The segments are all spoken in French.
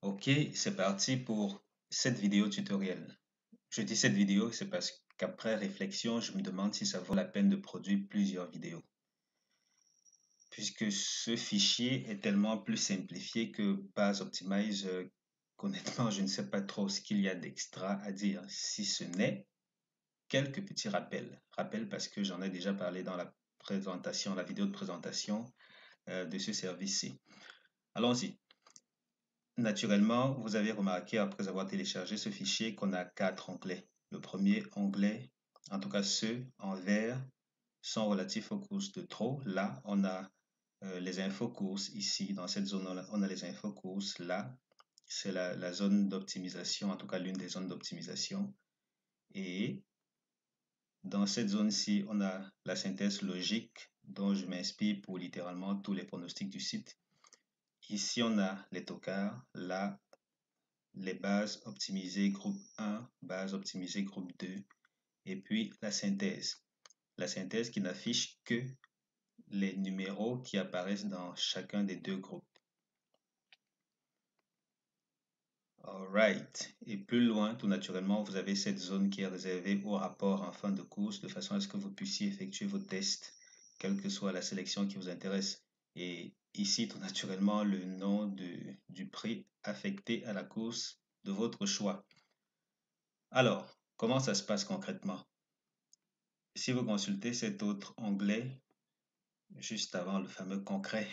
Ok, c'est parti pour cette vidéo tutoriel. Je dis cette vidéo, c'est parce qu'après réflexion, je me demande si ça vaut la peine de produire plusieurs vidéos. Puisque ce fichier est tellement plus simplifié que Base Optimize, qu'honnêtement, je ne sais pas trop ce qu'il y a d'extra à dire, si ce n'est quelques petits rappels. Rappels parce que j'en ai déjà parlé dans la présentation, la vidéo de présentation de ce service-ci. Allons-y. Naturellement, vous avez remarqué après avoir téléchargé ce fichier qu'on a 4 onglets. Le premier onglet, en tout cas ceux en vert, sont relatifs aux courses de trop. Là, on a les infos courses. Ici, dans cette zone, on a les infos courses. Là, c'est la zone d'optimisation, en tout cas l'une des zones d'optimisation. Et dans cette zone-ci, on a la synthèse logique dont je m'inspire pour littéralement tous les pronostics du site. Ici, on a les tocards. Là, les bases optimisées groupe 1, bases optimisées groupe 2, et puis la synthèse. La synthèse qui n'affiche que les numéros qui apparaissent dans chacun des deux groupes. Alright. Et plus loin, tout naturellement, vous avez cette zone qui est réservée au rapport en fin de course, de façon à ce que vous puissiez effectuer vos tests, quelle que soit la sélection qui vous intéresse. Et ici, tout naturellement, le nom du prix affecté à la course de votre choix. Alors, comment ça se passe concrètement? Si vous consultez cet autre onglet, juste avant le fameux concret,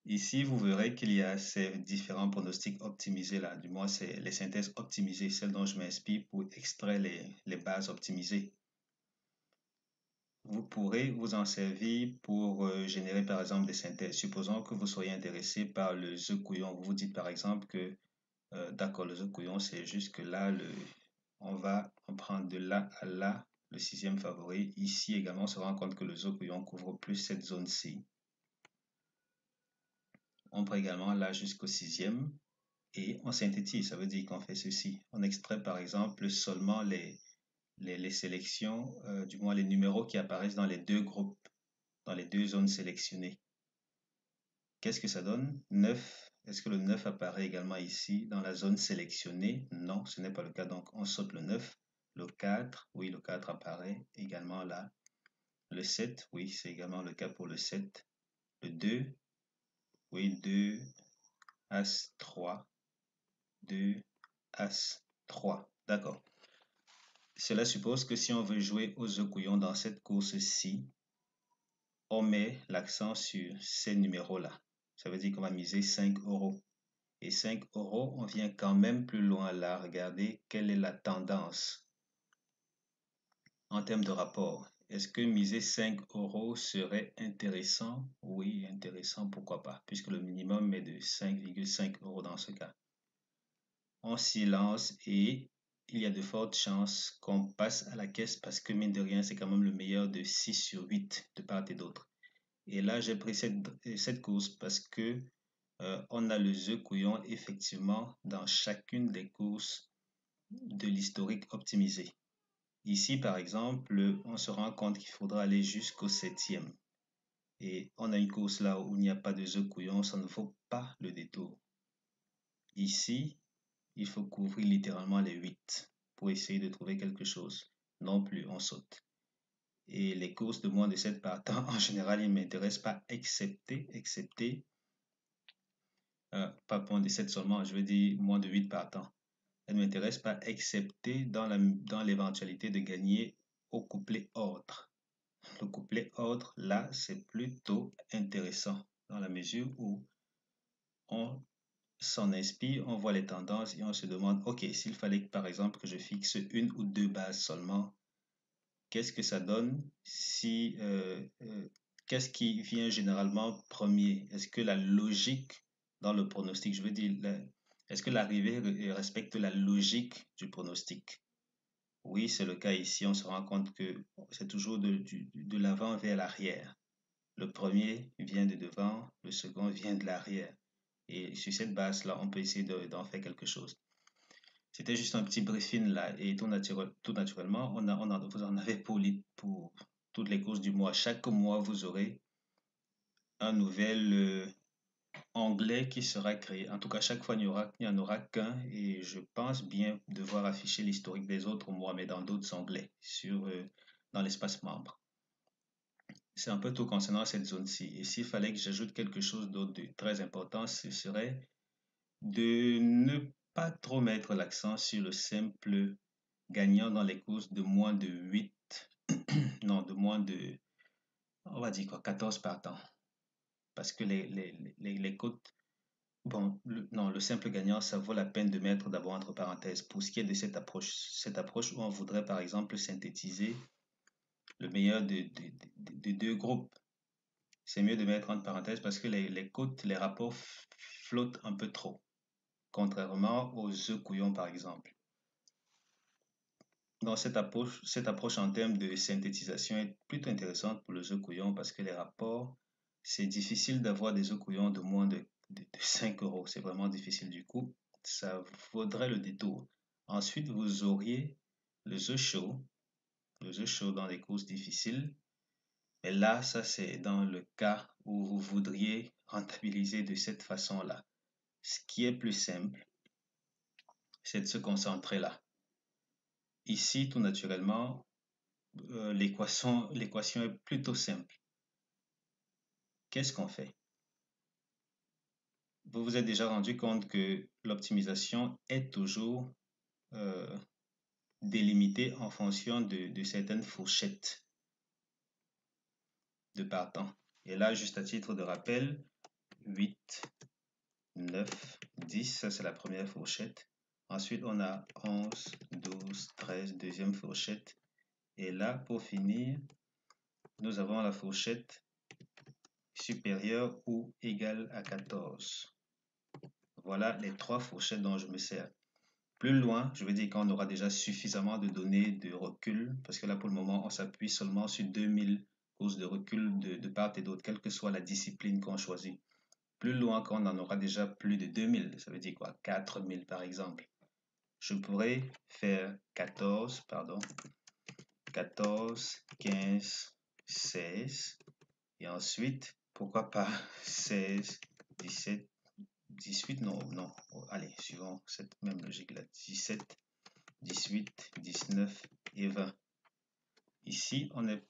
ici vous verrez qu'il y a ces différents pronostics optimisés là. Du moins, c'est les synthèses optimisées, celles dont je m'inspire pour extraire les bases optimisées. Vous pourrez vous en servir pour générer par exemple des synthèses. Supposons que vous soyez intéressé par le œuf couillon. Vous vous dites par exemple que d'accord, le œuf couillon, c'est juste que là, on va en prendre de là à là le sixième favori. Ici également, on se rend compte que le œuf couillon couvre plus cette zone-ci. On prend également là jusqu'au sixième et on synthétise. Ça veut dire qu'on fait ceci. On extrait par exemple seulement les sélections, du moins les numéros qui apparaissent dans les deux groupes, dans les deux zones sélectionnées. Qu'est-ce que ça donne? 9. Est-ce que le 9 apparaît également ici dans la zone sélectionnée? Non, ce n'est pas le cas, donc on saute le 9. Le 4, oui, le 4 apparaît également là. Le 7, oui, c'est également le cas pour le 7. Le 2, oui, 2, As, 3. 2, As, 3. D'accord. Cela suppose que si on veut jouer aux œufs couillons dans cette course-ci, on met l'accent sur ces numéros-là. Ça veut dire qu'on va miser 5 euros. Et 5 euros, on vient quand même plus loin là. Regardez quelle est la tendance en termes de rapport. Est-ce que miser 5 euros serait intéressant? Oui, intéressant, pourquoi pas, puisque le minimum est de 5,5 euros dans ce cas. On s'y lance et il y a de fortes chances qu'on passe à la caisse parce que mine de rien, c'est quand même le meilleur de 6 sur 8 de part et d'autre. Et là, j'ai pris cette course parce que on a le œuf couillon effectivement dans chacune des courses de l'historique optimisé. Ici, par exemple, on se rend compte qu'il faudra aller jusqu'au septième. Et on a une course là où il n'y a pas de œuf couillon, ça ne vaut pas le détour. Ici, il faut couvrir littéralement les 8 pour essayer de trouver quelque chose. Non plus, on saute. Et les courses de moins de 7 partants, en général, ils ne m'intéressent pas, excepté pas moins de 7 seulement, je veux dire moins de 8 partants. Elle ne m'intéresse pas, excepté dans l'éventualité de gagner au couplet ordre. Le couplet ordre, là, c'est plutôt intéressant dans la mesure où on s'en inspire, on voit les tendances et on se demande, ok, s'il fallait par exemple que je fixe une ou deux bases seulement, qu'est-ce que ça donne si, qu'est-ce qui vient généralement premier? Est-ce que la logique dans le pronostic, je veux dire, est-ce que l'arrivée respecte la logique du pronostic? Oui, c'est le cas ici. On se rend compte que c'est toujours de l'avant vers l'arrière. Le premier vient de devant, le second vient de l'arrière. Et sur cette base-là, on peut essayer d'en faire quelque chose. C'était juste un petit briefing là. Et tout naturellement, vous en avez pour toutes les courses du mois. Chaque mois, vous aurez un nouvel onglet qui sera créé. En tout cas, chaque fois, il n'y en aura qu'un et je pense bien devoir afficher l'historique des autres mois, mais dans d'autres onglets, dans l'espace membre. C'est un peu tout concernant cette zone-ci. Et s'il fallait que j'ajoute quelque chose d'autre de très important, ce serait de ne pas trop mettre l'accent sur le simple gagnant dans les courses de moins de 8, non, de moins de, on va dire quoi, 14 partants. Parce que les cotes, bon, non, le simple gagnant, ça vaut la peine de mettre d'abord entre parenthèses. Pour ce qui est de cette approche où on voudrait par exemple synthétiser le meilleur de deux groupes, c'est mieux de mettre entre parenthèses parce que les cotes, les rapports flottent un peu trop, contrairement aux œufs couillons par exemple. Donc cette approche en termes de synthétisation est plutôt intéressante pour les œufs couillons parce que les rapports, c'est difficile d'avoir des œufs couillons de moins de 5 euros. C'est vraiment difficile du coup. Ça vaudrait le détour. Ensuite, vous auriez les œufs chauds dans des courses difficiles. Mais là, ça c'est dans le cas où vous voudriez rentabiliser de cette façon-là. Ce qui est plus simple, c'est de se concentrer là. Ici, tout naturellement, l'équation est plutôt simple. Qu'est-ce qu'on fait? Vous vous êtes déjà rendu compte que l'optimisation est toujours euh, délimitée en fonction de certaines fourchettes de partants. Et là, juste à titre de rappel, 8, 9, 10, ça c'est la première fourchette. Ensuite, on a 11, 12, 13, deuxième fourchette. Et là, pour finir, nous avons la fourchette supérieure ou égale à 14. Voilà les trois fourchettes dont je me sers. Plus loin, je veux dire qu'on aura déjà suffisamment de données de recul, parce que là, pour le moment, on s'appuie seulement sur 2000 causes de recul de part et d'autre, quelle que soit la discipline qu'on choisit. Plus loin qu'on en aura déjà plus de 2000, ça veut dire quoi? 4000 par exemple. Je pourrais faire 14, 15, 16, et ensuite, pourquoi pas 16, 17, 18, non, non, allez, suivons cette même logique-là, 17, 18, 19 et 20. Ici, on est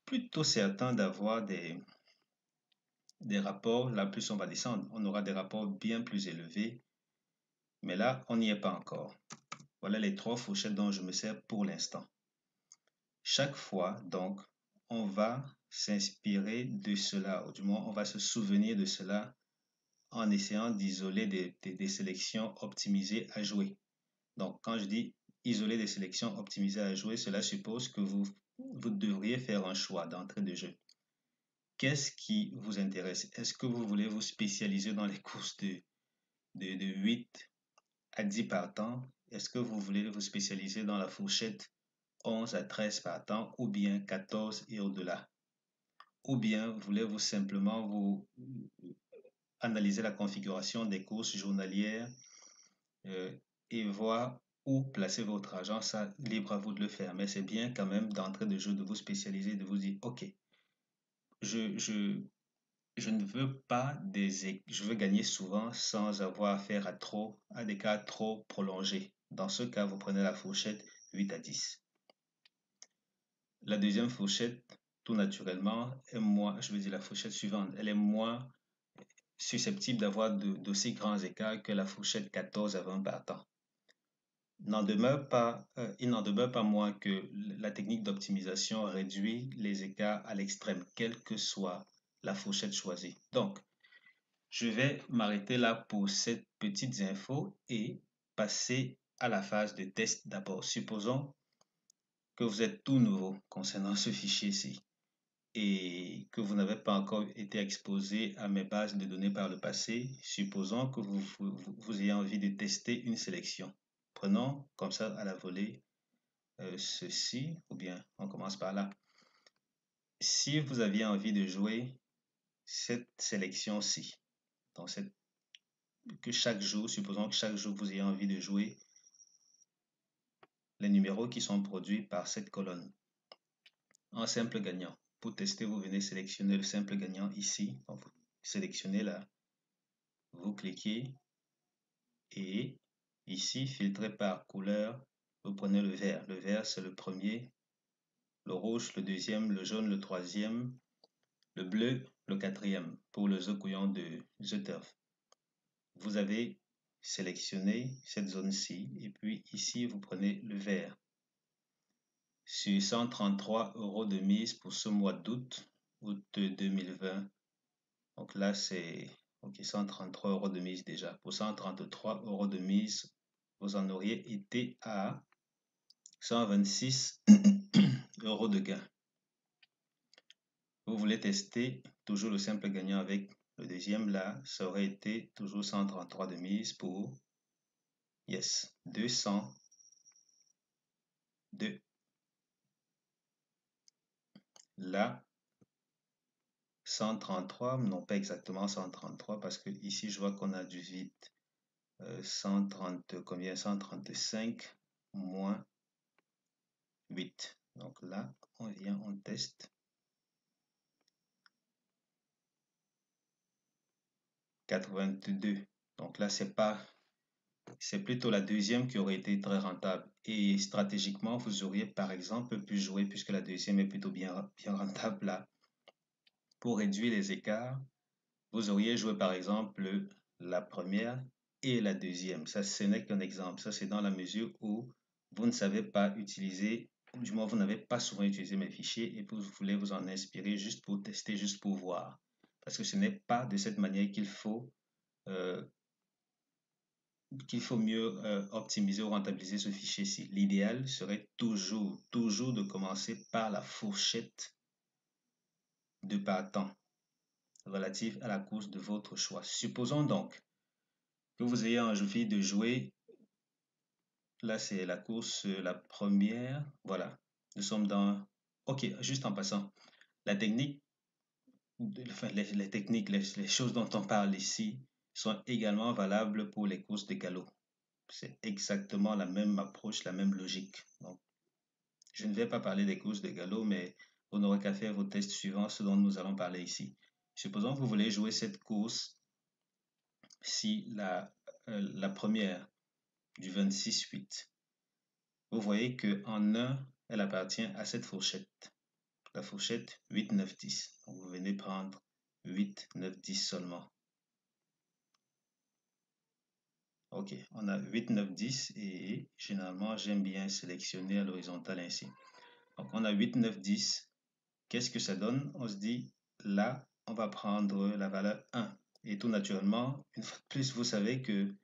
plutôt certain d'avoir des rapports, là plus on va descendre, on aura des rapports bien plus élevés, mais là, on n'y est pas encore. Voilà les trois fourchettes dont je me sers pour l'instant. Chaque fois, donc, on va s'inspirer de cela, ou du moins, on va se souvenir de cela en essayant d'isoler des sélections optimisées à jouer. Donc, quand je dis isoler des sélections optimisées à jouer, cela suppose que vous devriez faire un choix d'entrée de jeu. Qu'est-ce qui vous intéresse? Est-ce que vous voulez vous spécialiser dans les courses de 8 à 10 partants? Est-ce que vous voulez vous spécialiser dans la fourchette 11 à 13 partants ou bien 14 et au-delà? Ou bien voulez-vous simplement vous analyser la configuration des courses journalières euh, et voir où placer votre argent? Ça, libre à vous de le faire. Mais c'est bien quand même d'entrée de jeu de vous spécialiser, de vous dire, OK, je, je, je ne veux pas je veux gagner souvent sans avoir affaire à des cas trop prolongés. Dans ce cas, vous prenez la fourchette 8 à 10. La deuxième fourchette, tout naturellement, est moins, je veux dire la fourchette suivante, elle est moins susceptible d'avoir d'aussi grands écarts que la fourchette 14 à 20 partants. Il n'en demeure pas moins que la technique d'optimisation réduit les écarts à l'extrême, quelle que soit la fourchette choisie. Donc, je vais m'arrêter là pour cette petite info et passer à la phase de test d'abord. Supposons que vous êtes tout nouveau concernant ce fichier-ci et que vous n'avez pas encore été exposé à mes bases de données par le passé. Supposons que vous ayez envie de tester une sélection. Prenons comme ça à la volée ceci, ou bien on commence par là. Si vous aviez envie de jouer cette sélection-ci, donc que chaque jour, supposons que chaque jour vous ayez envie de jouer les numéros qui sont produits par cette colonne en simple gagnant. Pour tester, vous venez sélectionner le simple gagnant ici. Donc, vous sélectionnez là vous cliquez et ici, filtrer par couleur, vous prenez le vert. Le vert, c'est le premier, le rouge, le deuxième, le jaune, le troisième, le bleu, le quatrième pour le couillon de The Turf. Vous avez sélectionné cette zone-ci et puis ici, vous prenez le vert. Sur 133 € de mise pour ce mois d'août, août 2020. Donc là, c'est ok, 133 € de mise déjà. Pour 133 € de mise, vous en auriez été à 126 € de gain. Vous voulez tester toujours le simple gagnant avec le deuxième là, ça aurait été toujours 133 de mise pour yes, 202. Là, 133, non pas exactement 133 parce que ici je vois qu'on a du vide. 130, combien? 135 moins 8. Donc là, on vient, on teste. 82. Donc là, c'est plutôt la deuxième qui aurait été très rentable. Et stratégiquement, vous auriez par exemple pu jouer, puisque la deuxième est plutôt bien rentable là, pour réduire les écarts, vous auriez joué par exemple la première et la deuxième. Ça, ce n'est qu'un exemple. Ça, c'est dans la mesure où vous ne savez pas utiliser, du moins vous n'avez pas souvent utilisé mes fichiers et vous voulez vous en inspirer juste pour tester, juste pour voir. Parce que ce n'est pas de cette manière qu'il faut mieux optimiser ou rentabiliser ce fichier-ci. L'idéal serait toujours de commencer par la fourchette de partant relative à la course de votre choix. Supposons donc que vous ayez envie de jouer, là c'est la course, la première, voilà, nous sommes dans, ok, juste en passant, la technique, enfin les techniques, les choses dont on parle ici sont également valables pour les courses de galop. C'est exactement la même approche, la même logique. Donc, je ne vais pas parler des courses de galop, mais vous n'aurez qu'à faire vos tests suivants, ce dont nous allons parler ici. Supposons que vous voulez jouer cette course, si la première du 26-8, vous voyez qu'en 1, elle appartient à cette fourchette, la fourchette 8, 9, 10. Donc, vous venez prendre 8, 9, 10 seulement. Ok, on a 8, 9, 10 et généralement, j'aime bien sélectionner à l'horizontale ainsi. Donc, on a 8, 9, 10. Qu'est-ce que ça donne? On se dit, là, on va prendre la valeur 1. Et tout naturellement, une fois de plus, vous savez que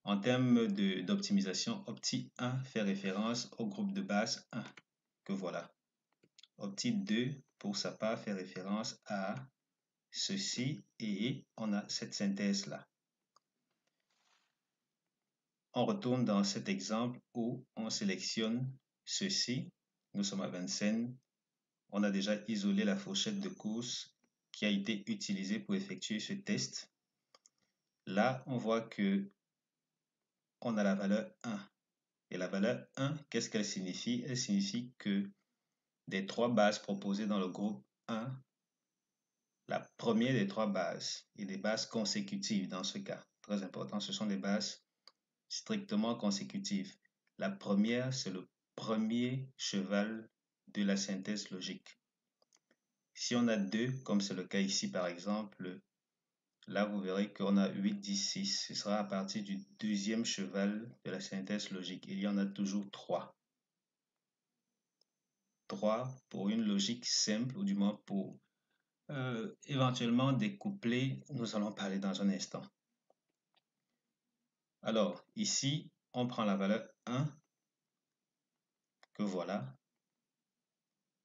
en termes d'optimisation, Opti 1 fait référence au groupe de base 1, que voilà. Opti 2, pour sa part, fait référence à ceci et on a cette synthèse-là. On retourne dans cet exemple où on sélectionne ceci. Nous sommes à Vincennes. On a déjà isolé la fourchette de course qui a été utilisée pour effectuer ce test. Là, on voit que on a la valeur 1. Et la valeur 1, qu'est-ce qu'elle signifie? Elle signifie que des trois bases proposées dans le groupe 1, la première des trois bases, et des bases consécutives dans ce cas, très important, ce sont des bases strictement consécutives. La première, c'est le premier cheval de la synthèse logique. Si on a deux, comme c'est le cas ici par exemple, là vous verrez qu'on a 8, 10, 6. Ce sera à partir du deuxième cheval de la synthèse logique. Il y en a toujours 3. 3 pour une logique simple, ou du moins pour éventuellement découpler. Nous allons parler dans un instant. Alors, ici, on prend la valeur 1, que voilà.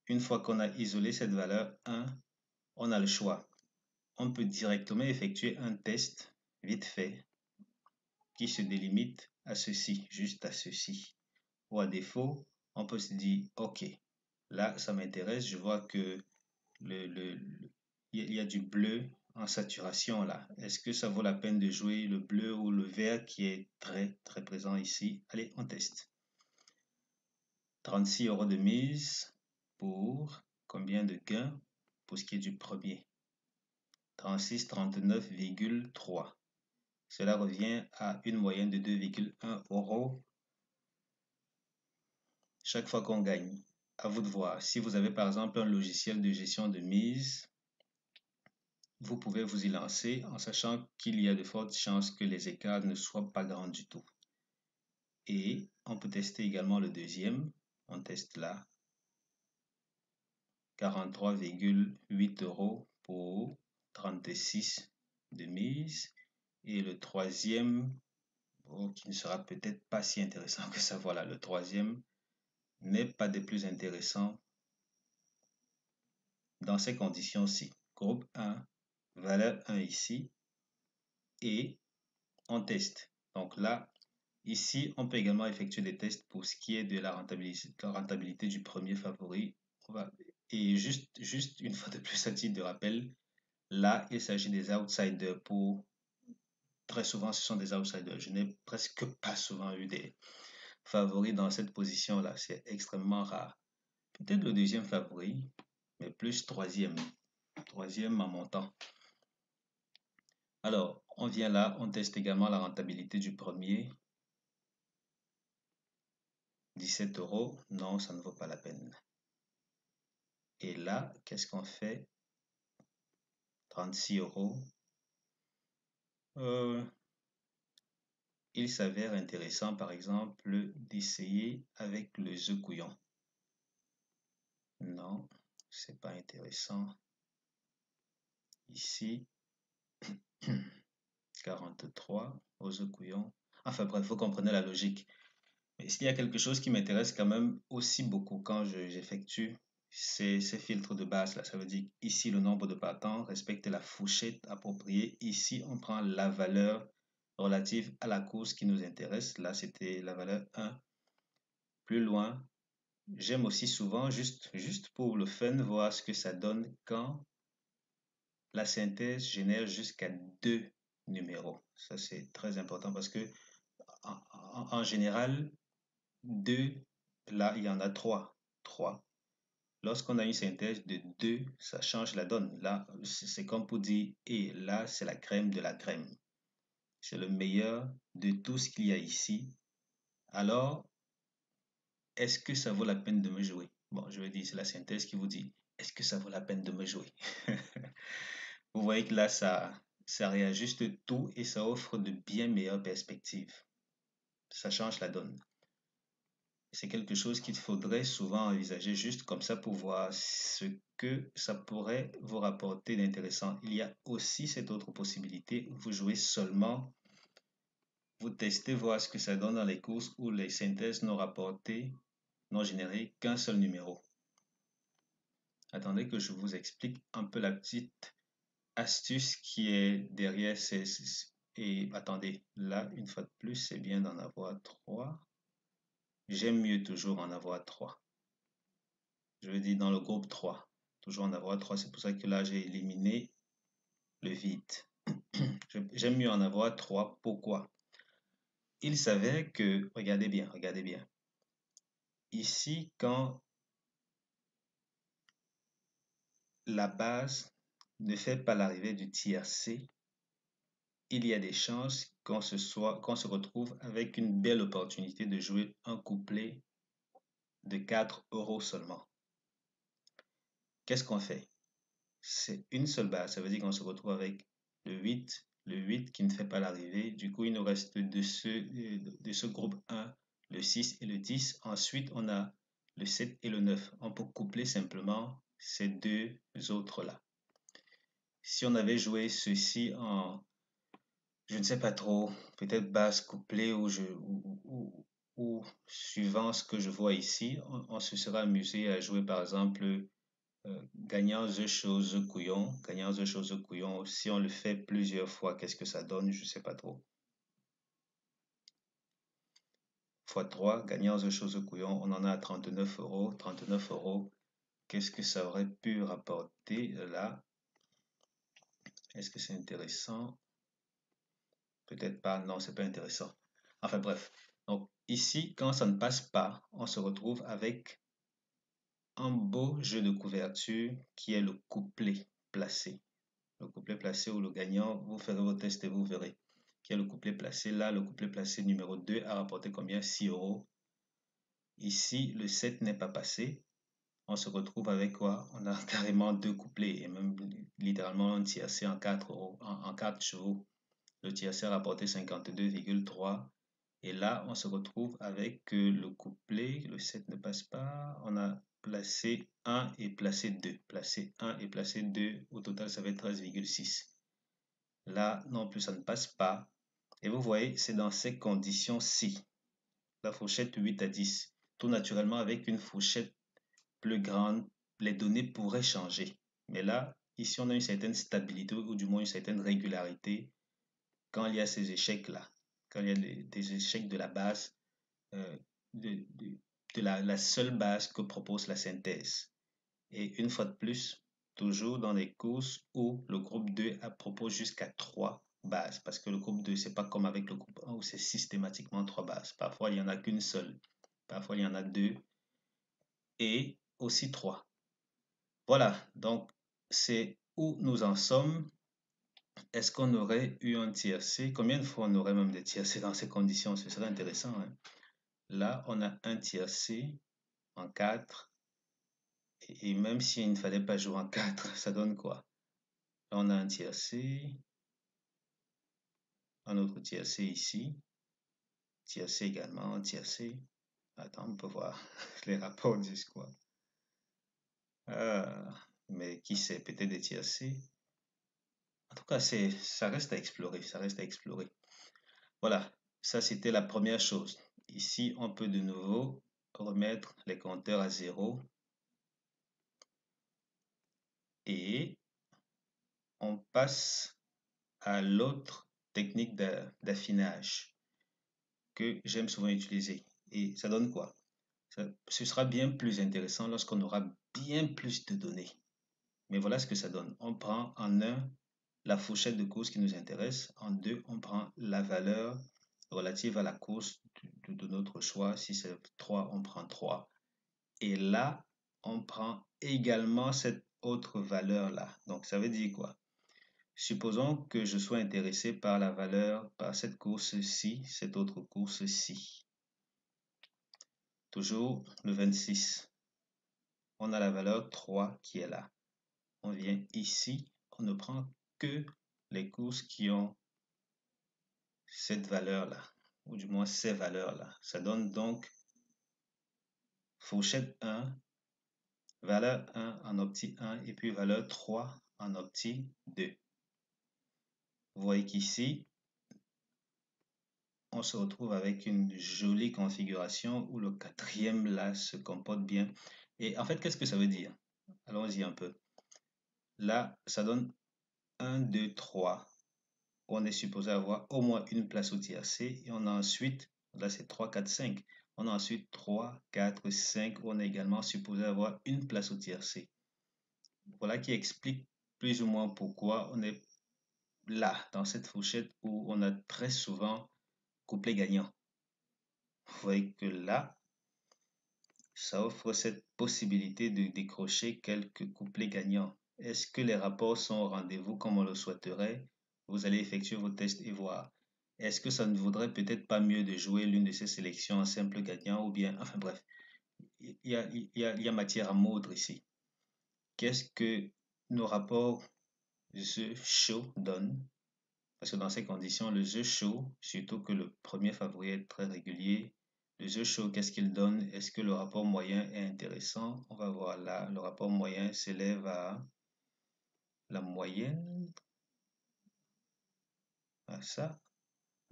Une fois qu'on a isolé cette valeur 1, on a le choix. On peut directement effectuer un test vite fait qui se délimite à ceci, juste à ceci. Ou à défaut, on peut se dire, ok, là, ça m'intéresse, je vois que il y a du bleu en saturation là. Est-ce que ça vaut la peine de jouer le bleu ou le vert qui est très présent ici? Allez, on teste. 36 € de mise pour combien de gains pour ce qui est du premier? 36, 39,3. Cela revient à une moyenne de 2,1 euros chaque fois qu'on gagne. À vous de voir. Si vous avez par exemple un logiciel de gestion de mise, vous pouvez vous y lancer en sachant qu'il y a de fortes chances que les écarts ne soient pas grands du tout. Et on peut tester également le deuxième. On teste là. 43,8 euros pour 36 de mise. Et le troisième, qui ne sera peut-être pas si intéressant que ça. Voilà, le troisième n'est pas des plus intéressants dans ces conditions-ci. Groupe 1, valeur 1 ici, et on teste. Donc là, ici, on peut également effectuer des tests pour ce qui est de la rentabilité du premier favori. Et juste une fois de plus, à titre de rappel, là, il s'agit des outsiders pour... Très souvent, ce sont des outsiders. Je n'ai presque pas souvent eu des favoris dans cette position-là. C'est extrêmement rare. Peut-être le deuxième favori, mais plus troisième. Troisième en montant. Alors, on vient là, on teste également la rentabilité du premier. 17 euros, non, ça ne vaut pas la peine. Et là, qu'est-ce qu'on fait? 36 euros. Il s'avère intéressant, par exemple, d'essayer avec le jeu couillon. Non, c'est pas intéressant. Ici, 43 aux œufs couillons. Enfin bref, vous comprenez la logique. Mais s'il y a quelque chose qui m'intéresse quand même aussi beaucoup quand j'effectue ces filtres de base là, ça veut dire ici le nombre de partants respecte la fourchette appropriée. Ici, on prend la valeur relative à la course qui nous intéresse. Là, c'était la valeur 1. Plus loin, j'aime aussi souvent, juste pour le fun, voir ce que ça donne quand la synthèse génère jusqu'à 2 numéros. Ça, c'est très important parce que en général, 2, là, il y en a 3. 3. Lorsqu'on a une synthèse de 2, ça change la donne. Là, c'est comme pour dire, et là, c'est la crème de la crème. C'est le meilleur de tout ce qu'il y a ici. Alors, est-ce que ça vaut la peine de me jouer? Bon, je vais dire, c'est la synthèse qui vous dit, est-ce que ça vaut la peine de me jouer? Vous voyez que là, ça réajuste tout et ça offre de bien meilleures perspectives. Ça change la donne. C'est quelque chose qu'il faudrait souvent envisager juste comme ça pour voir ce que ça pourrait vous rapporter d'intéressant. Il y a aussi cette autre possibilité, vous jouez seulement, vous testez voir ce que ça donne dans les courses où les synthèses n'ont généré qu'un seul numéro. Attendez que je vous explique un peu la petite astuce qui est derrière et attendez, là, une fois de plus, c'est bien d'en avoir 3. J'aime mieux toujours en avoir 3. Je veux dire dans le groupe 3. Toujours en avoir 3. C'est pour ça que là, j'ai éliminé le vide. J'aime mieux en avoir 3. Pourquoi? Il s'avère que, regardez bien, regardez bien. Ici, quand la base ne fait pas l'arrivée du tiercé, il y a des chances qu'on se retrouve avec une belle opportunité de jouer un couplet de 4 euros seulement. Qu'est-ce qu'on fait? C'est une seule base, ça veut dire qu'on se retrouve avec le 8 qui ne fait pas l'arrivée. Du coup, il nous reste de ce groupe 1, le 6 et le 10. Ensuite, on a le 7 et le 9. On peut coupler simplement ces deux autres-là. Si on avait joué ceci en, je ne sais pas trop, peut-être base couplée ou suivant ce que je vois ici, on se sera amusé à jouer par exemple gagnant the chose couillon, gagnant the chose couillon, si on le fait plusieurs fois, qu'est-ce que ça donne? Je ne sais pas trop. Fois 3, gagnant the chose couillon, on en a à 39 euros. 39 euros, qu'est-ce que ça aurait pu rapporter là? Est-ce que c'est intéressant? Peut-être pas, non, c'est pas intéressant. Enfin bref, donc ici, quand ça ne passe pas, on se retrouve avec un beau jeu de couverture qui est le couplet placé. Le couplet placé ou le gagnant, vous ferez vos tests et vous verrez. qui est le couplet placé. Là, le couplet placé numéro 2 a rapporté combien? 6 euros. Ici, le 7 n'est pas passé. On se retrouve avec quoi? On a carrément deux couplets et même littéralement un tiercé en 4 euros, en 4 chevaux. Le tiercé a rapporté 52,3. Et là, on se retrouve avec le couplet, le 7 ne passe pas. On a placé 1 et placé 2. Placé 1 et placé 2, au total, ça fait 13,6. Là, non plus, ça ne passe pas. Et vous voyez, c'est dans ces conditions-ci, la fourchette 8 à 10. Tout naturellement, avec une fourchette plus grande, les données pourraient changer. Mais là, ici, on a une certaine stabilité ou du moins une certaine régularité quand il y a ces échecs-là, quand il y a des échecs de la base, euh, de, de- de la seule base que propose la synthèse. Et une fois de plus, toujours dans les courses où le groupe 2 propose jusqu'à 3 bases, parce que le groupe 2, c'est pas comme avec le groupe 1 où c'est systématiquement 3 bases. Parfois, il n'y en a qu'une seule, parfois, il y en a deux et aussi 3. Voilà, donc c'est où nous en sommes. Est-ce qu'on aurait eu un tiercé? Combien de fois on aurait même des tiercés dans ces conditions? Ce serait intéressant, hein? Là, on a un tiercé en 4. Et même s'il ne fallait pas jouer en 4, ça donne quoi? Là, on a un tiercé, un autre tiercé ici, tiercé également, tiercé. Attends, on peut voir. Les rapports disent quoi? Mais qui sait, peut-être des tiercés. En tout cas, ça reste à explorer, ça reste à explorer. Voilà, ça c'était la première chose. Ici, on peut de nouveau remettre les compteurs à 0 et on passe à l'autre technique d'affinage que j'aime souvent utiliser. Et ça donne quoi? Ce sera bien plus intéressant lorsqu'on aura bien plus de données. Mais voilà ce que ça donne. On prend en 1 la fourchette de course qui nous intéresse. En 2, on prend la valeur relative à la course de notre choix. Si c'est 3, on prend 3. Et là, on prend également cette autre valeur-là. Donc, ça veut dire quoi? Supposons que je sois intéressé par la valeur, par cette course-ci, cette autre course-ci. Toujours le 26. On a la valeur 3 qui est là. On vient ici, on ne prend que les courses qui ont cette valeur-là, ou du moins ces valeurs-là. Ça donne donc fourchette 1, valeur 1 en opti 1 et puis valeur 3 en opti 2. Vous voyez qu'ici, on se retrouve avec une jolie configuration où le quatrième là se comporte bien. Et en fait, qu'est-ce que ça veut dire? Allons-y un peu. Là, ça donne 1, 2, 3. On est supposé avoir au moins une place au tiercé et on a ensuite, là c'est 3, 4, 5. On a ensuite 3, 4, 5. On est également supposé avoir une place au tiercé. Voilà qui explique plus ou moins pourquoi on est là, dans cette fourchette où on a très souvent couplet gagnant. Vous voyez que là, ça offre cette possibilité de décrocher quelques couplets gagnants. Est-ce que les rapports sont au rendez-vous comme on le souhaiterait? Vous allez effectuer vos tests et voir. Est-ce que ça ne vaudrait peut-être pas mieux de jouer l'une de ces sélections en simple gagnant ou bien, enfin bref, il y a matière à moudre ici. Qu'est-ce que nos rapports The Show donnent? Parce que dans ces conditions, le The Show, surtout que le premier favori est très régulier, le The Show, qu'est-ce qu'il donne? Est-ce que le rapport moyen est intéressant? On va voir là. Le rapport moyen s'élève à la moyenne. À ça?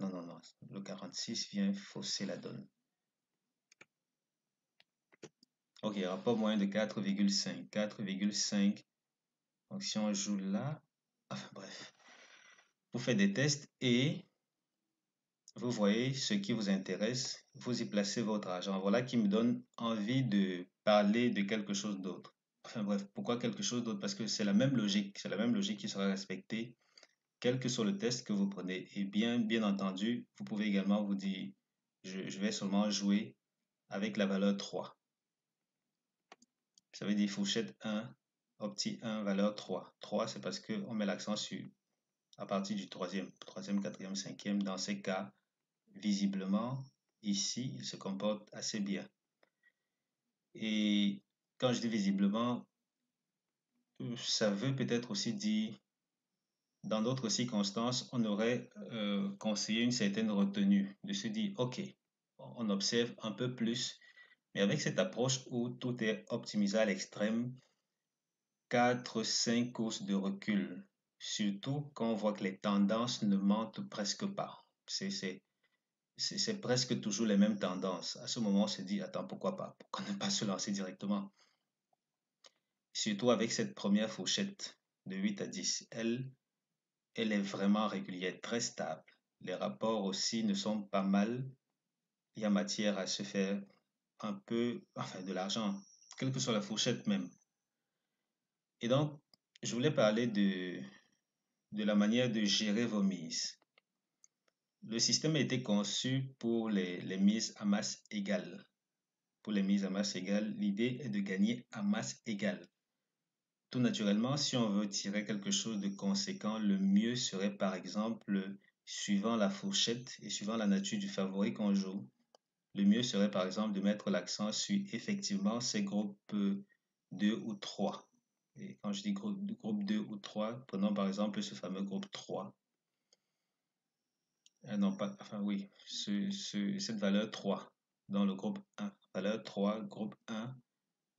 Non, non, non. Le 46 vient fausser la donne. Ok, rapport moyen de 4,5. 4,5. Donc si on joue là, enfin bref, vous faites des tests et vous voyez ce qui vous intéresse, vous y placez votre argent. Voilà qui me donne envie de parler de quelque chose d'autre. Enfin bref, pourquoi quelque chose d'autre? Parce que c'est la même logique, c'est la même logique qui sera respectée, quel que soit le test que vous prenez. Et bien entendu, vous pouvez également vous dire, je vais seulement jouer avec la valeur 3. Ça veut dire fourchette 1, opti 1, valeur 3. 3, c'est parce qu'on met l'accent sur à partir du troisième, quatrième, cinquième. Dans ces cas, visiblement, ici, il se comporte assez bien. Et quand je dis visiblement, ça veut peut-être aussi dire, dans d'autres circonstances, on aurait conseillé une certaine retenue, de se dire, OK, on observe un peu plus, mais avec cette approche où tout est optimisé à l'extrême, 4, 5 courses de recul, surtout quand on voit que les tendances ne mentent presque pas. C'est presque toujours les mêmes tendances. À ce moment, on se dit, attends, pourquoi pas? Pourquoi ne pas se lancer directement? Surtout avec cette première fourchette de 8 à 10. Elle est vraiment régulière, très stable. Les rapports aussi ne sont pas mal. Il y a matière à se faire un peu, enfin, de l'argent, quelle que soit la fourchette même. Et donc, je voulais parler de la manière de gérer vos mises. Le système a été conçu pour les mises à masse égale. Pour les mises à masse égale, l'idée est de gagner à masse égale. Tout naturellement, si on veut tirer quelque chose de conséquent, le mieux serait par exemple, suivant la fourchette et suivant la nature du favori qu'on joue, le mieux serait par exemple de mettre l'accent sur effectivement ces groupes 2 ou 3. Et quand je dis groupe 2 ou 3, prenons par exemple ce fameux groupe 3. Non, pas, enfin oui, cette valeur 3 dans le groupe 1. Valeur 3, groupe 1,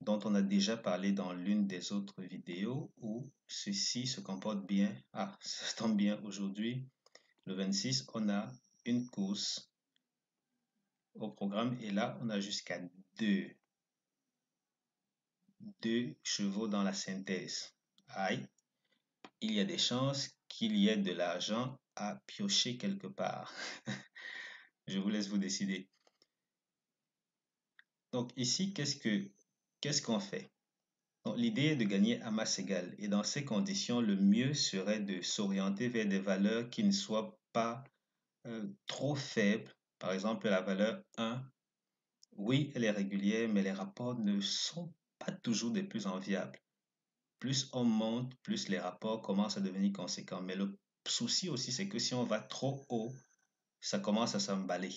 dont on a déjà parlé dans l'une des autres vidéos où ceci se comporte bien. Ah, ça tombe bien aujourd'hui. Le 26, on a une course au programme et là, on a jusqu'à deux chevaux dans la synthèse. Aïe, il y a des chances qu'il y ait de l'argent à piocher quelque part. Je vous laisse vous décider. Donc ici, qu'est-ce qu'on fait? L'idée est de gagner à masse égale et dans ces conditions, le mieux serait de s'orienter vers des valeurs qui ne soient pas trop faibles. Par exemple, la valeur 1, oui, elle est régulière, mais les rapports ne sont pas toujours des plus enviables. Plus on monte, plus les rapports commencent à devenir conséquents. Mais le souci aussi, c'est que si on va trop haut, ça commence à s'emballer.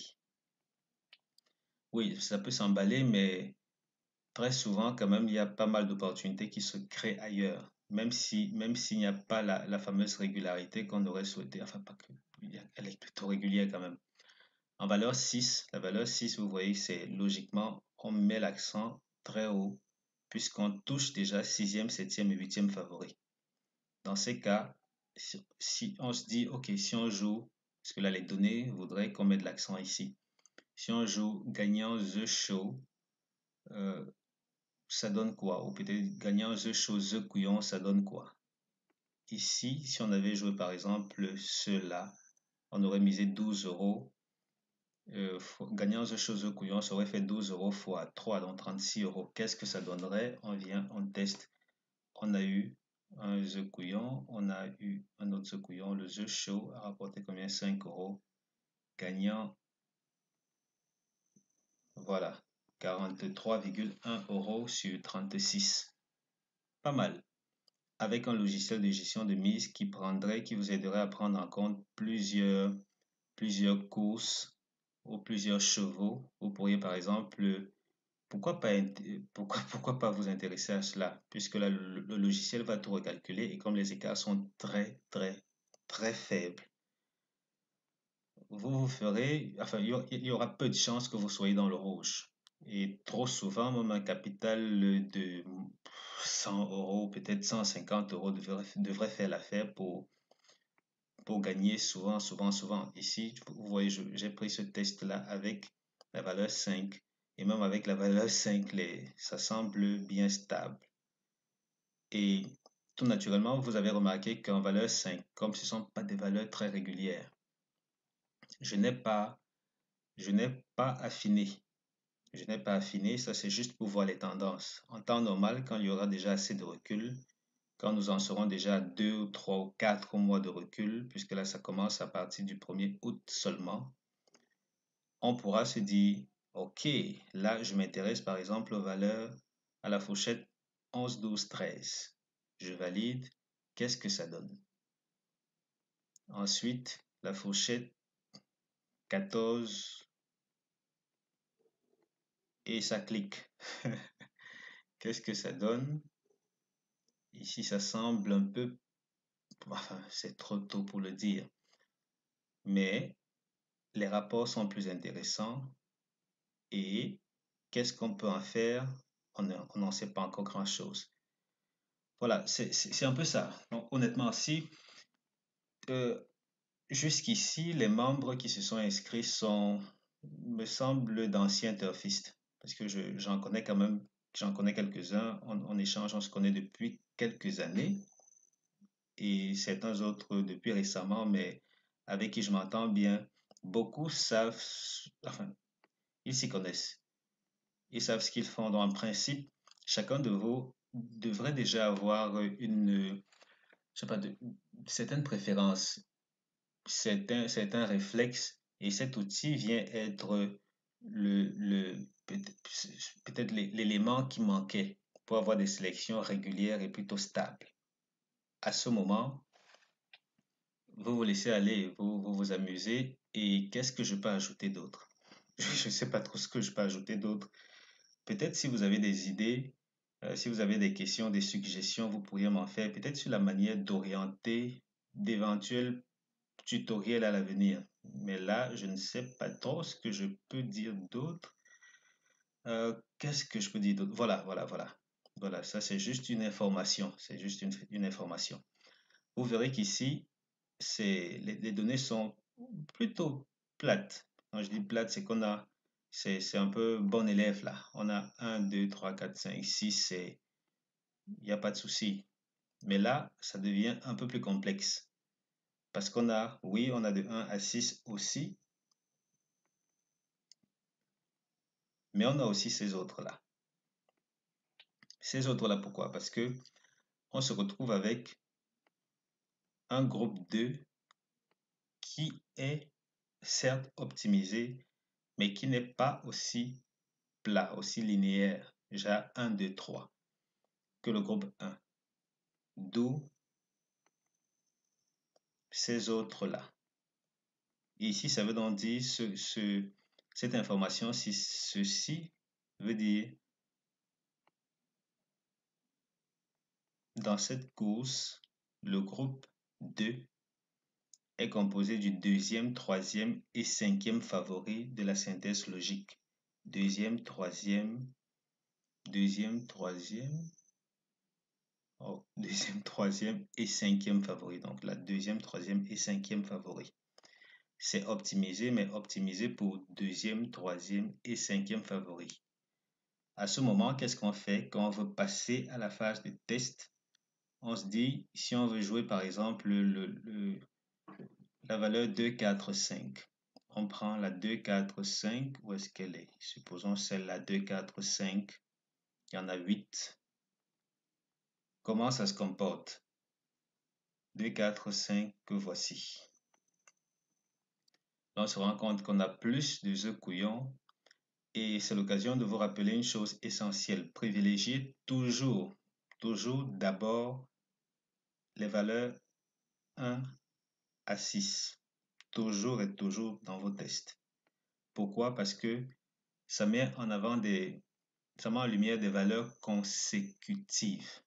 Oui, ça peut s'emballer, mais très souvent, quand même, il y a pas mal d'opportunités qui se créent ailleurs, même s'il n'y a pas la fameuse régularité qu'on aurait souhaité. Enfin, pas que, elle est plutôt régulière quand même. En valeur 6, la valeur 6, vous voyez, c'est logiquement, on met l'accent très haut, puisqu'on touche déjà sixième, septième et huitième favori. Dans ces cas, si on se dit, OK, si on joue, parce que là, les données voudraient qu'on mette l'accent ici. Si on joue gagnant The Show, euh, ça donne quoi? Ou peut-être gagnant The Show, The Couillon, ça donne quoi? Ici, si on avait joué par exemple cela, on aurait misé 12 euros. Gagnant The Show, The Couillon, ça aurait fait 12 euros fois 3, donc 36 euros. Qu'est-ce que ça donnerait? On vient, on teste. On a eu un The Couillon, on a eu un autre The Couillon. Le The Show a rapporté combien? 5 euros. Gagnant, voilà, 43,1 euros sur 36. Pas mal. Avec un logiciel de gestion de mise qui vous aiderait à prendre en compte plusieurs courses ou plusieurs chevaux. Vous pourriez par exemple, pourquoi pas vous intéresser à cela, puisque là, le logiciel va tout recalculer et comme les écarts sont très, très, très faibles, vous ferez, enfin, il y aura peu de chances que vous soyez dans le rouge. Et trop souvent, même un capital de 100 euros, peut-être 150 euros devrait faire l'affaire pour gagner souvent, souvent, souvent. Ici, vous voyez, j'ai pris ce test-là avec la valeur 5. Et même avec la valeur 5, ça semble bien stable. Et tout naturellement, vous avez remarqué qu'en valeur 5, comme ce ne sont pas des valeurs très régulières, je n'ai pas, je n'ai pas affiné. Je n'ai pas affiné, ça c'est juste pour voir les tendances. En temps normal, quand il y aura déjà assez de recul, quand nous en serons déjà à 2 ou 3 ou 4 mois de recul, puisque là ça commence à partir du 1er août seulement, on pourra se dire, OK, là je m'intéresse par exemple aux valeurs à la fourchette 11, 12, 13. Je valide, qu'est-ce que ça donne? Ensuite, la fourchette 14 et ça clique. Qu'est-ce que ça donne? Ici, ça semble un peu, enfin, c'est trop tôt pour le dire, mais les rapports sont plus intéressants et qu'est-ce qu'on peut en faire? On n'en sait pas encore grand-chose. Voilà, c'est un peu ça. Donc, honnêtement, si euh, jusqu'ici, les membres qui se sont inscrits me semblent d'anciens turfistes, parce que j'en connais quand même, j'en connais quelques-uns, on échange, on se connaît depuis quelques années, et certains autres depuis récemment, mais avec qui je m'entends bien. Beaucoup savent, enfin, ils s'y connaissent, ils savent ce qu'ils font. Donc, en principe, chacun de vous devrait déjà avoir je sais pas, certaines préférences, certains réflexes, et cet outil vient être peut-être l'élément qui manquait pour avoir des sélections régulières et plutôt stables. À ce moment, vous vous laissez aller, vous vous amusez, et qu'est-ce que je peux ajouter d'autre? Je ne sais pas trop ce que je peux ajouter d'autre. Peut-être si vous avez des idées, si vous avez des questions, des suggestions, vous pourriez m'en faire, peut-être sur la manière d'orienter d'éventuels tutoriels à l'avenir. Mais là, je ne sais pas trop ce que je peux dire d'autre. Qu'est-ce que je peux dire d'autre? Voilà. Voilà, ça c'est juste une information. C'est juste une information. Vous verrez qu'ici, les données sont plutôt plates. Quand je dis plate, c'est c'est un peu bon élève là. On a un 2 3 4 5 6 il n'y a pas de souci. Mais là, ça devient un peu plus complexe. Parce oui, on a de 1 à 6 aussi, mais on a aussi ces autres-là. Ces autres-là, pourquoi? Parce que on se retrouve avec un groupe 2 qui est certes optimisé, mais qui n'est pas aussi plat, aussi linéaire, déjà 1, 2, 3, que le groupe 1. D'où ces autres-là. Et ici, ça veut donc dire cette information, si ceci veut dire dans cette course, le groupe 2 est composé du deuxième, troisième et cinquième favori de la synthèse logique. Deuxième, troisième, deuxième, troisième, oh, deuxième, troisième et cinquième favori. Donc la deuxième, troisième et cinquième favori. C'est optimisé, mais optimisé pour deuxième, troisième et cinquième favori. À ce moment, qu'est-ce qu'on fait quand on veut passer à la phase de test? On se dit, si on veut jouer par exemple la valeur 2, 4, 5. On prend la 2, 4, 5. Où est-ce qu'elle est? Supposons celle-là, 2, 4, 5. Il y en a 8. Comment ça se comporte? 2, 4, 5 que voici. Là, on se rend compte qu'on a plus de œufs couillons et c'est l'occasion de vous rappeler une chose essentielle. Privilégiez toujours d'abord les valeurs 1 à 6. Toujours et toujours dans vos tests. Pourquoi? Parce que ça met en avant ça met en lumière des valeurs consécutives.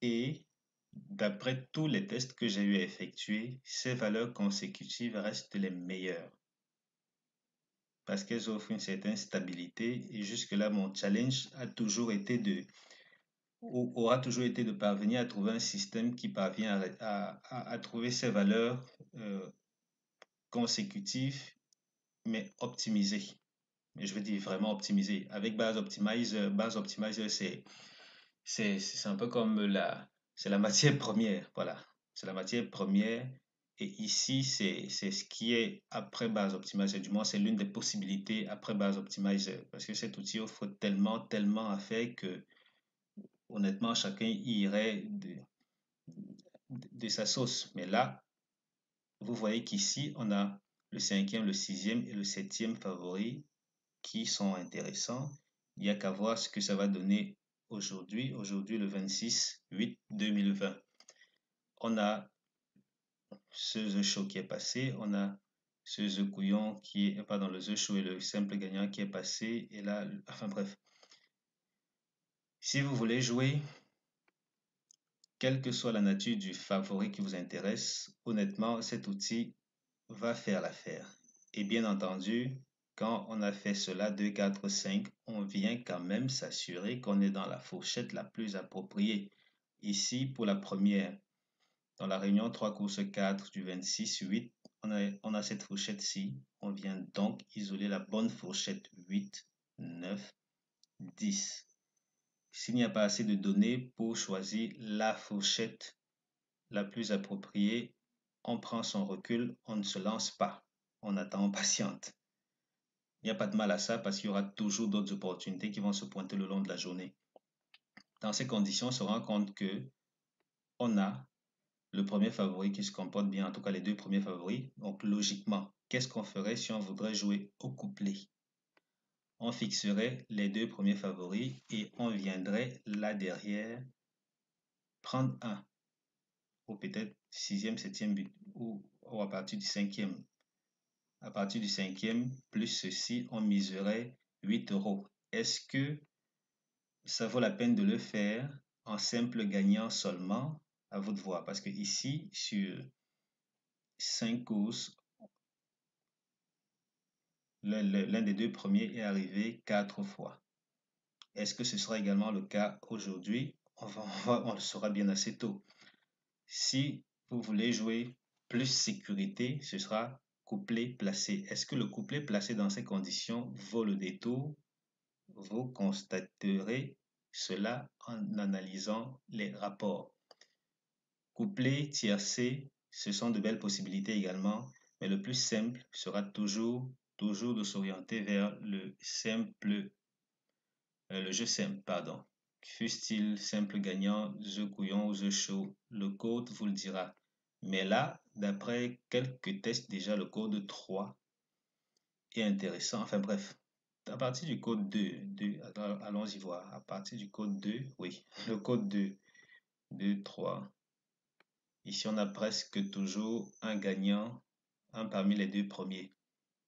Et d'après tous les tests que j'ai eu à effectuer, ces valeurs consécutives restent les meilleures parce qu'elles offrent une certaine stabilité. Et jusque-là, mon challenge aura toujours été de parvenir à trouver un système qui parvient à trouver ces valeurs consécutives, mais optimisées. Mais je veux dire vraiment optimisées. Avec Base Optimizer, c'est un peu comme c'est la matière première, voilà. C'est la matière première. Et ici, c'est ce qui est après Base Optimizer. Du moins, c'est l'une des possibilités après Base Optimizer. Parce que cet outil offre tellement à faire que, honnêtement, chacun irait de sa sauce. Mais là, vous voyez qu'ici, on a le cinquième, le sixième et le septième favori qui sont intéressants. Il n'y a qu'à voir ce que ça va donner aujourd'hui le 26-8-2020. on a ce œuf chaud qui est passé, on a ce œuf couillon qui est, pardon, le œuf chaud et le simple gagnant qui est passé, et là, enfin bref. Si vous voulez jouer, quelle que soit la nature du favori qui vous intéresse, honnêtement, cet outil va faire l'affaire. Et bien entendu, quand on a fait cela 2, 4, 5, on vient quand même s'assurer qu'on est dans la fourchette la plus appropriée. Ici, pour la première, dans la réunion 3 courses 4 du 26-8, on a cette fourchette-ci. On vient donc isoler la bonne fourchette 8, 9, 10. S'il n'y a pas assez de données pour choisir la fourchette la plus appropriée, on prend son recul, on ne se lance pas, on attend, on patiente. Il n'y a pas de mal à ça parce qu'il y aura toujours d'autres opportunités qui vont se pointer le long de la journée. Dans ces conditions, on se rend compte que on a le premier favori qui se comporte bien, en tout cas les deux premiers favoris. Donc logiquement, qu'est-ce qu'on ferait si on voudrait jouer au couplet? On fixerait les deux premiers favoris et on viendrait là derrière prendre un, ou peut-être sixième, septième but, ou à partir du cinquième. À partir du cinquième, plus ceci, on miserait 8 euros. Est-ce que ça vaut la peine de le faire en simple gagnant seulement? À vous de voir. Parce que ici, sur 5 courses, l'un des deux premiers est arrivé 4 fois. Est-ce que ce sera également le cas aujourd'hui? On le saura bien assez tôt. Si vous voulez jouer plus sécurité, ce sera couplet placé. Est-ce que le couplet placé dans ces conditions vaut le détour? Vous constaterez cela en analysant les rapports. Couplet, tiercé, ce sont de belles possibilités également, mais le plus simple sera toujours de s'orienter vers le simple, le jeu simple, pardon. Fût-il simple gagnant, jeu couillon ou jeu chaud, le code vous le dira. Mais là, d'après quelques tests déjà, le code 3 est intéressant. Enfin bref, à partir du code 2, allons-y voir. À partir du code 2, oui, le code 2, 2, 3. Ici, on a presque toujours un gagnant, un parmi les deux premiers.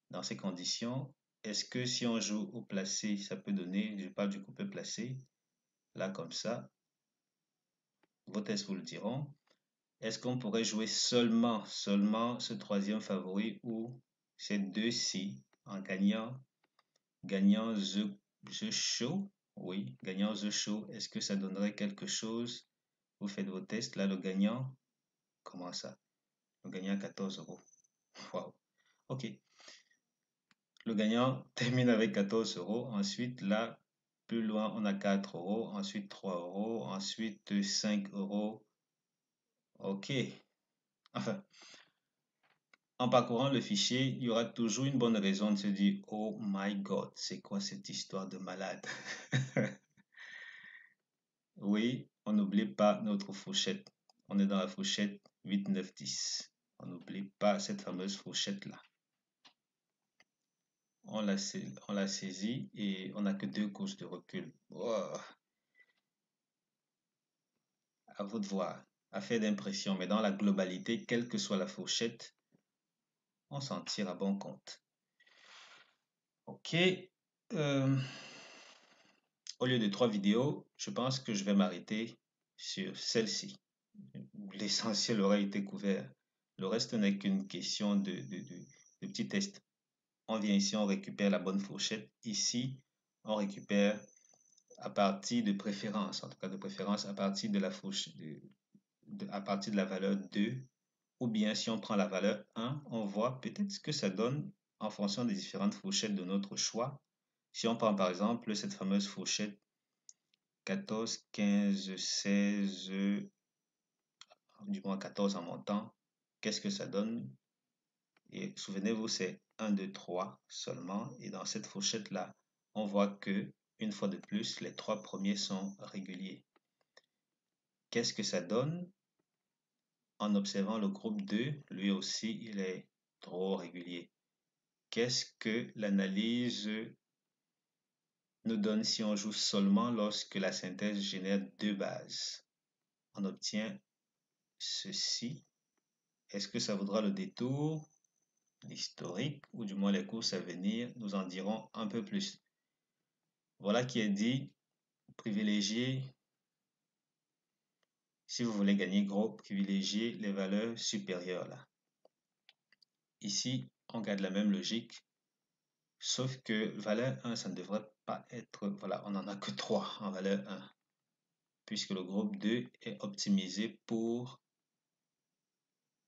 Dans ces conditions, est-ce que si on joue au placé, ça peut donner, je parle du coupé placé, là comme ça, vos tests vous le diront. Est-ce qu'on pourrait jouer seulement ce troisième favori ou ces deux-ci en gagnant The Show? Oui, gagnant The Show. Est-ce que ça donnerait quelque chose? Vous faites vos tests. Là, le gagnant, comment ça? Le gagnant 14 euros. Wow. OK. Le gagnant termine avec 14 euros. Ensuite, là, plus loin, on a 4 euros. Ensuite, 3 euros. Ensuite, 5 euros. OK. Enfin, en parcourant le fichier, il y aura toujours une bonne raison de se dire, oh my God, c'est quoi cette histoire de malade? Oui, on n'oublie pas notre fourchette. On est dans la fourchette 8, 9, 10. On n'oublie pas cette fameuse fourchette-là. On l'a saisi et on n'a que deux courses de recul. Wow. À vous de voir, affaire d'impression, mais dans la globalité, quelle que soit la fourchette, on s'en tire à bon compte. Ok. Euh, Au lieu de 3 vidéos, je pense que je vais m'arrêter sur celle-ci. L'essentiel aurait été couvert. Le reste n'est qu'une question de petits tests. On vient ici, on récupère la bonne fourchette. Ici, on récupère à partir de préférence, en tout cas de préférence à partir de la fourchette, à partir de la valeur 2, ou bien si on prend la valeur 1, on voit peut-être ce que ça donne en fonction des différentes fourchettes de notre choix. Si on prend par exemple cette fameuse fourchette 14, 15, 16, du moins 14 en montant, qu'est-ce que ça donne? Et souvenez-vous, c'est 1, 2, 3 seulement. Et dans cette fourchette-là, on voit que, une fois de plus, les trois premiers sont réguliers. Qu'est-ce que ça donne? En observant le groupe 2, lui aussi, il est trop régulier. Qu'est-ce que l'analyse nous donne si on joue seulement lorsque la synthèse génère deux bases? On obtient ceci. Est-ce que ça vaudra le détour? L'historique, ou du moins les courses à venir, nous en dirons un peu plus. Voilà qui est dit. Privilégiez, si vous voulez gagner gros, privilégiez les valeurs supérieures là. Ici, on garde la même logique, sauf que valeur 1, ça ne devrait pas être, voilà, on n'en a que 3 en valeur 1, puisque le groupe 2 est optimisé pour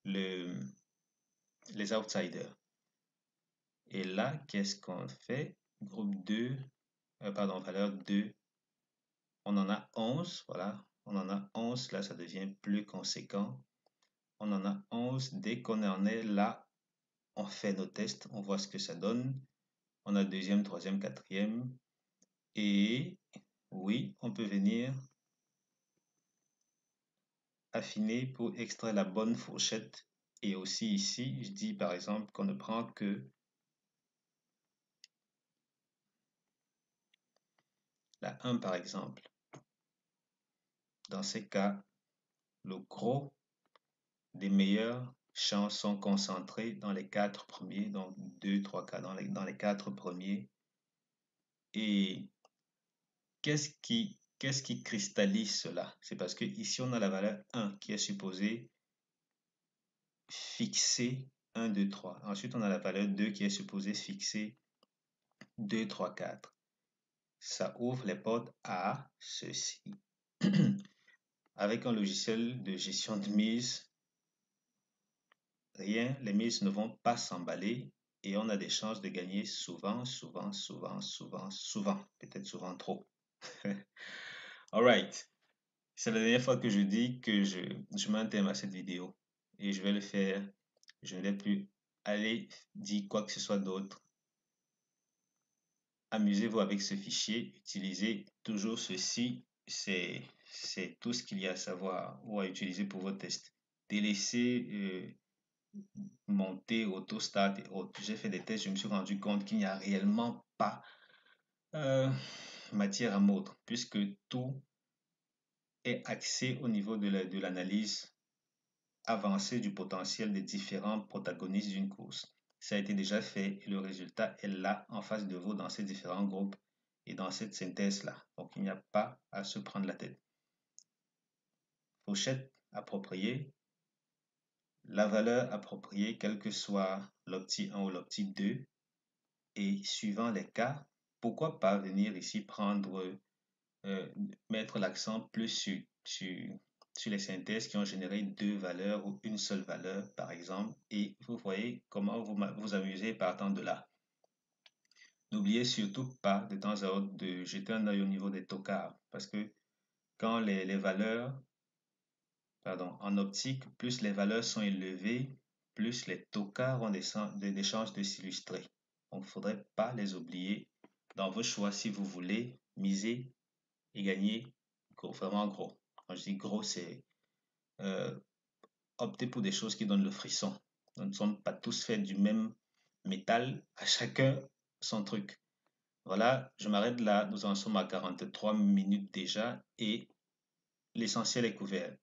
les outsiders. Et là, qu'est-ce qu'on fait? Groupe 2, pardon, valeur 2, on en a 11, voilà, on en a 11, là ça devient plus conséquent. On en a 11, dès qu'on en est là, on fait nos tests, on voit ce que ça donne. On a deuxième, troisième, quatrième. Et oui, on peut venir affiner pour extraire la bonne fourchette. Et aussi ici, je dis par exemple qu'on ne prend que la 1 par exemple. Dans ces cas, le gros des meilleures chances sont concentrés dans les 4 premiers, donc 2, 3 cas dans les 4 premiers. Et qu'est-ce qui cristallise cela? C'est parce que ici on a la valeur 1 qui est supposée fixer 1, 2, 3. Ensuite, on a la valeur 2 qui est supposée fixer 2, 3, 4. Ça ouvre les portes à ceci. Avec un logiciel de gestion de mise, les mises ne vont pas s'emballer et on a des chances de gagner souvent, souvent, souvent, souvent, souvent. Peut-être souvent trop. Alright. C'est la dernière fois que je dis que je mets un thème à cette vidéo et je vais le faire. Je ne vais plus aller dire quoi que ce soit d'autre. Amusez-vous avec ce fichier, utilisez toujours ceci, c'est tout ce qu'il y a à savoir ou à utiliser pour vos tests. Délaissez monter, AutoStart et autres. J'ai fait des tests, je me suis rendu compte qu'il n'y a réellement pas euh, matière à moudre puisque tout est axé au niveau de l'analyse avancée du potentiel des différents protagonistes d'une course. Ça a été déjà fait et le résultat est là en face de vous dans ces différents groupes et dans cette synthèse-là. Donc, il n'y a pas à se prendre la tête. Fourchette appropriée, la valeur appropriée, quel que soit l'opti 1 ou l'opti 2. Et suivant les cas, pourquoi pas venir ici mettre l'accent plus sur les synthèses qui ont généré 2 valeurs ou une seule valeur, par exemple, et vous voyez comment vous amusez partant de là. N'oubliez surtout pas de temps à autre de jeter un œil au niveau des tocards, parce que quand les valeurs, pardon, en optique, plus les valeurs sont élevées, plus les tocards ont des chances de s'illustrer. Donc, il ne faudrait pas les oublier dans vos choix si vous voulez miser et gagner gros, vraiment gros. Quand je dis gros, c'est opter pour des choses qui donnent le frisson. Nous ne sommes pas tous faits du même métal, à chacun son truc. Voilà, je m'arrête là. Nous en sommes à 43 minutes déjà et l'essentiel est couvert.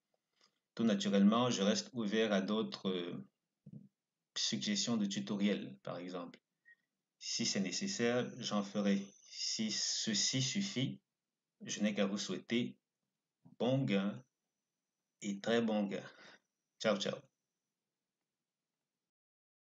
Tout naturellement, je reste ouvert à d'autres suggestions de tutoriels, par exemple. Si c'est nécessaire, j'en ferai. Si ceci suffit, je n'ai qu'à vous souhaiter bon gain et très bon gain. Ciao, ciao.